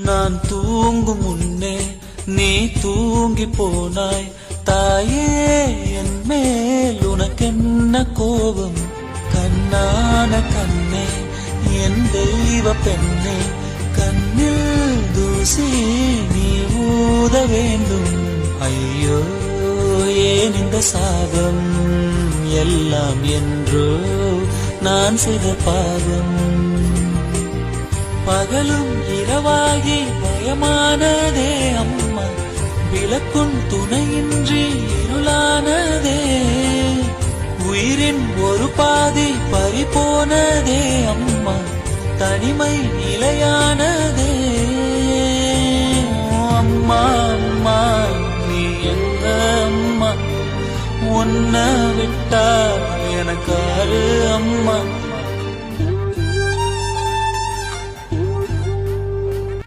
நான் தூங்கும் முன்னே நீ தூங்கி போனாய் தாயே, என் மேல் உனக்கென்ன கோபம்? கண்ணான கண்ணே, என் தெய்வ பெண்ணே, கண்ணில் தூசி நீ ஊத வேண்டும். ஐயோ, ஏன் இந்த சாபம் எல்லாம் என்றோ நான் செய்த பாவம். பகலும் இரவாகி பயமானதே அம்மா, விளக்கும் துணையின்றி இருளானதே. உயிரின் ஒரு பாதி பறிபோனதே அம்மா, தனிமை நிலையானதே. அம்மா அம்மா, நீ எங்க அம்மா, உன்னை விட்டா